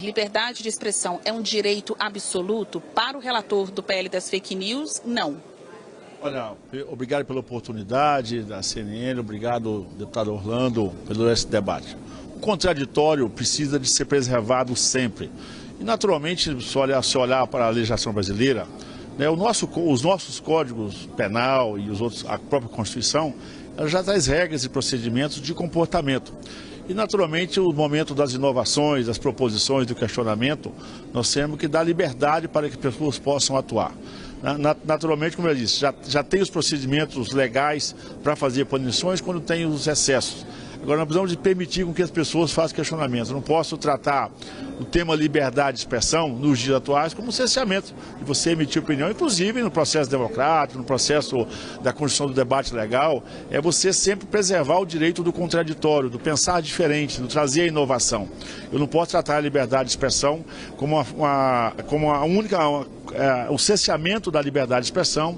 Liberdade de expressão é um direito absoluto para o relator do PL das fake news? Não. Olha, obrigado pela oportunidade da CNN, obrigado, deputado Orlando, pelo esse debate. O contraditório precisa de ser preservado sempre. E, naturalmente, se olhar para a legislação brasileira, né, os nossos códigos penal e os outros, a própria Constituição, ela já traz regras e procedimentos de comportamento. E, naturalmente, o momento das inovações, das proposições, do questionamento, nós temos que dar liberdade para que as pessoas possam atuar. Naturalmente, como eu disse, já tem os procedimentos legais para fazer punições quando tem os excessos. Agora, nós precisamos de permitir com que as pessoas façam questionamentos. Eu não posso tratar o tema liberdade de expressão nos dias atuais como um cerceamento de você emitir opinião, inclusive no processo democrático, no processo da construção do debate legal, é você sempre preservar o direito do contraditório, do pensar diferente, do trazer a inovação. Eu não posso tratar a liberdade de expressão como a única, o cerceamento da liberdade de expressão,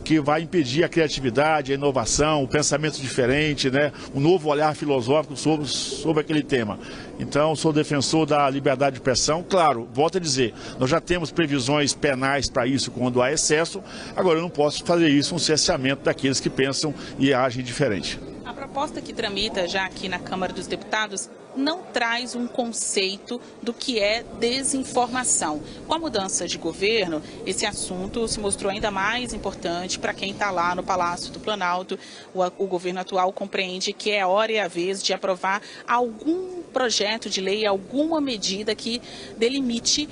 que vai impedir a criatividade, a inovação, o pensamento diferente, né? Um novo olhar filosófico sobre aquele tema. Então, sou defensor da liberdade de expressão. Claro, volto a dizer, nós já temos previsões penais para isso quando há excesso, agora eu não posso fazer isso um cerceamento daqueles que pensam e agem diferente. A proposta que tramita já aqui na Câmara dos Deputados não traz um conceito do que é desinformação. Com a mudança de governo, esse assunto se mostrou ainda mais importante para quem está lá no Palácio do Planalto. O governo atual compreende que é hora e a vez de aprovar algum projeto de lei, alguma medida que delimite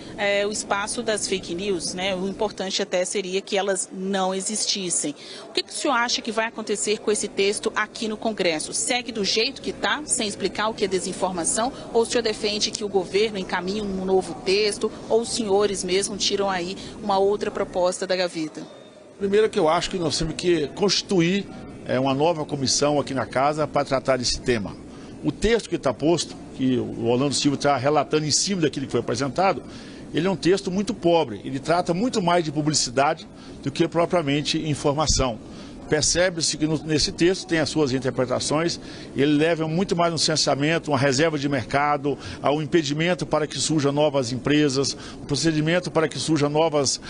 o espaço das fake news, né? O importante até seria que elas não existissem. O que o senhor acha que vai acontecer com esse texto aqui no Congresso? Segue do jeito que está, sem explicar o que é desinformação? Ou o senhor defende que o governo encaminhe um novo texto, ou os senhores mesmo tiram aí uma outra proposta da gaveta? Primeiro que eu acho que nós temos que constituir uma nova comissão aqui na casa para tratar desse tema. O texto que está posto, que o Orlando Silva está relatando em cima daquilo que foi apresentado, ele é um texto muito pobre, ele trata muito mais de publicidade do que propriamente informação. Percebe-se que nesse texto tem as suas interpretações, ele leva muito mais um censamento, uma reserva de mercado, ao impedimento para que surjam novas empresas, um procedimento para que surjam novas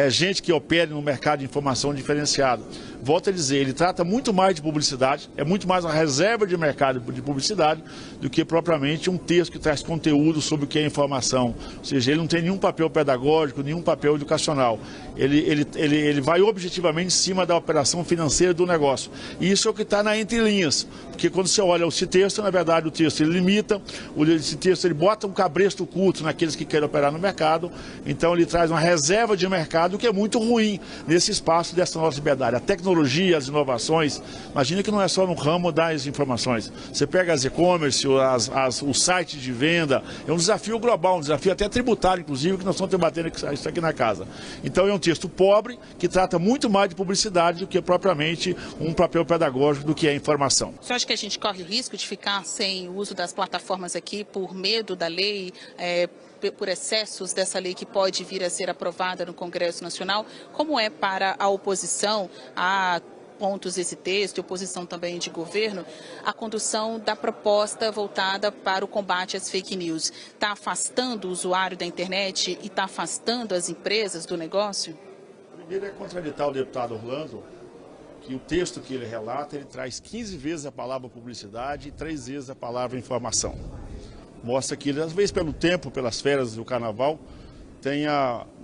gente que opere no mercado de informação diferenciado. Volto a dizer, ele trata muito mais de publicidade, é muito mais uma reserva de mercado de publicidade do que propriamente um texto que traz conteúdo sobre o que é informação. Ou seja, ele não tem nenhum papel pedagógico, nenhum papel educacional. Ele vai objetivamente em cima da operação financeira do negócio. E isso é o que está na entrelinhas, porque quando você olha esse texto, na verdade o texto ele limita, esse texto ele bota um cabresto oculto naqueles que querem operar no mercado, então ele traz uma reserva de mercado que é muito ruim nesse espaço dessa nossa liberdade. A tecnologia, as inovações, imagina que não é só no ramo das informações. Você pega as e-commerce, os sites de venda, é um desafio global, um desafio até tributário, inclusive, que nós estamos debatendo isso aqui na casa. Então é um texto pobre, que trata muito mais de publicidade do que propriamente um papel pedagógico do que é informação. Você acha que a gente corre o risco de ficar sem o uso das plataformas aqui por medo da lei, por excessos dessa lei que pode vir a ser aprovada no Congresso Nacional? Como é para a oposição a pontos desse texto, e oposição também de governo, a condução da proposta voltada para o combate às fake news? Está afastando o usuário da internet e está afastando as empresas do negócio? Primeiro é contraditar o deputado Orlando, que o texto que ele relata, ele traz 15 vezes a palavra publicidade e 3 vezes a palavra informação. Mostra que ele, às vezes pelo tempo, pelas férias do carnaval,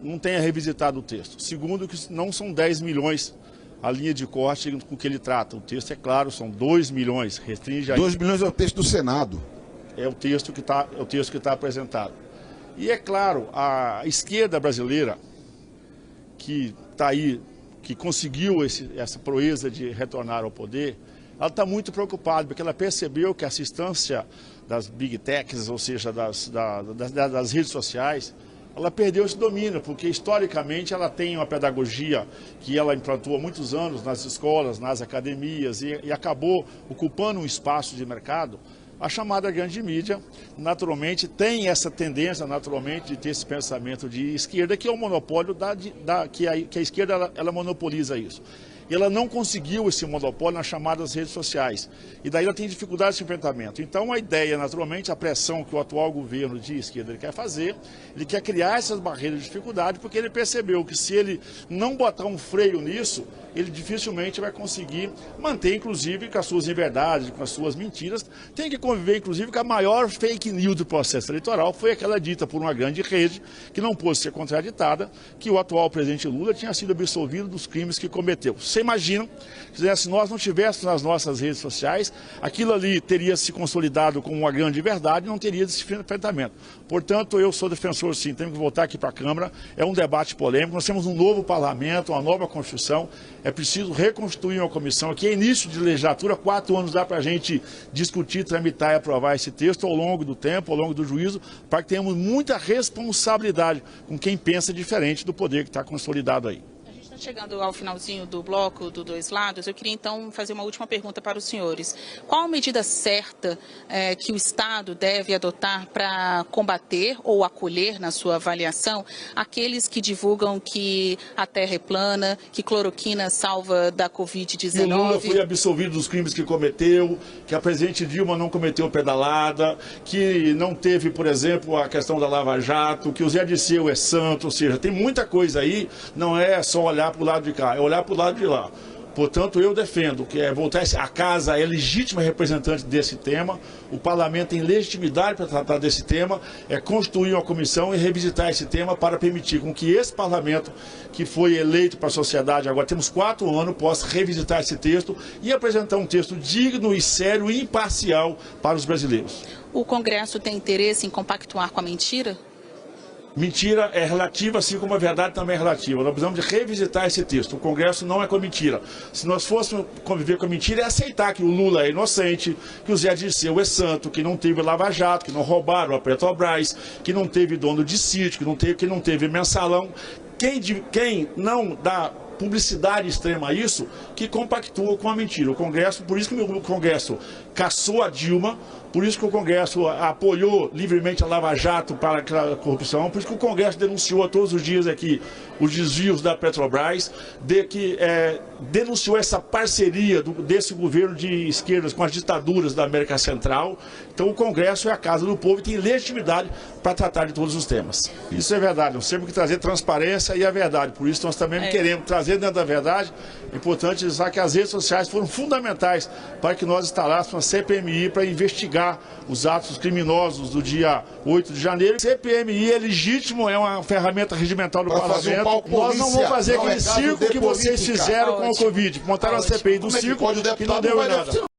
não tenha revisitado o texto. Segundo, que não são 10 milhões a linha de corte com que ele trata. O texto é claro, são 2 milhões. Restringe a... 2 milhões é o texto do Senado. É o texto que está apresentado. E é claro, a esquerda brasileira, que está aí, que conseguiu essa proeza de retornar ao poder, ela está muito preocupada, porque ela percebeu que a assistência das big techs, ou seja, das redes sociais, ela perdeu esse domínio, porque historicamente ela tem uma pedagogia que ela implantou há muitos anos nas escolas, nas academias, e acabou ocupando um espaço de mercado. A chamada grande mídia, naturalmente, tem essa tendência, naturalmente, de ter esse pensamento de esquerda, que é o monopólio que a esquerda ela monopoliza isso. e ela não conseguiu esse monopólio nas chamadas redes sociais. E daí ela tem dificuldade de enfrentamento. Então a ideia, naturalmente, a pressão que o atual governo de esquerda ele quer fazer, ele quer criar essas barreiras de dificuldade, porque ele percebeu que se ele não botar um freio nisso, ele dificilmente vai conseguir manter, inclusive, com as suas inverdades, com as suas mentiras. Tem que conviver, inclusive, com a maior fake news do processo eleitoral, foi aquela dita por uma grande rede, que não pôde ser contraditada, que o atual presidente Lula tinha sido absolvido dos crimes que cometeu. Você imagina, se nós não tivéssemos nas nossas redes sociais, aquilo ali teria se consolidado como uma grande verdade e não teria esse enfrentamento. Portanto, eu sou defensor, sim, temos que voltar aqui para a Câmara, é um debate polêmico, nós temos um novo parlamento, uma nova Constituição, é preciso reconstituir uma comissão aqui, é início de legislatura, 4 anos dá para a gente discutir, tramitar e aprovar esse texto ao longo do tempo, ao longo do juízo, para que tenhamos muita responsabilidade com quem pensa diferente do poder que está consolidado aí. Chegando ao finalzinho do bloco do Dois Lados, eu queria então fazer uma última pergunta para os senhores. Qual a medida certa que o Estado deve adotar para combater ou acolher, na sua avaliação, aqueles que divulgam que a Terra é plana, que cloroquina salva da Covid-19? O Lula foi absolvido dos crimes que cometeu, que a presidente Dilma não cometeu pedalada, que não teve, por exemplo, a questão da Lava Jato, que o Zé Dirceu é santo, ou seja, tem muita coisa aí, não é só olhar para o lado de cá, é olhar para o lado de lá. Portanto, eu defendo que voltar a casa é legítima representante desse tema, o parlamento tem legitimidade para tratar desse tema, é constituir uma comissão e revisitar esse tema para permitir com que esse parlamento, que foi eleito para a sociedade, agora temos 4 anos, possa revisitar esse texto e apresentar um texto digno e sério e imparcial para os brasileiros. O Congresso tem interesse em compactuar com a mentira? Mentira é relativa, assim como a verdade também é relativa. Nós precisamos de revisitar esse texto. O Congresso não é com mentira. Se nós fôssemos conviver com a mentira, é aceitar que o Lula é inocente, que o Zé Dirceu é santo, que não teve Lava Jato, que não roubaram a Petrobras, que não teve dono de sítio, que não teve mensalão. Quem não dá publicidade extrema a isso, que compactua com a mentira. O Congresso, por isso que o Congresso caçou a Dilma, por isso que o Congresso apoiou livremente a Lava Jato para a corrupção, por isso que o Congresso denunciou todos os dias aqui os desvios da Petrobras, denunciou essa parceria desse governo de esquerdas com as ditaduras da América Central. Então o Congresso é a casa do povo e tem legitimidade para tratar de todos os temas. Isso é verdade, nós temos que trazer transparência e a verdade, por isso nós também queremos trazer dentro da verdade. É importante dizer que as redes sociais foram fundamentais para que nós instalássemos a CPMI para investigar os atos criminosos do dia 8 de janeiro. CPMI é legítimo, é uma ferramenta regimental do parlamento. Nós não vamos fazer aquele circo que vocês fizeram com o Covid. Montaram a CPI do circo e não deu em nada.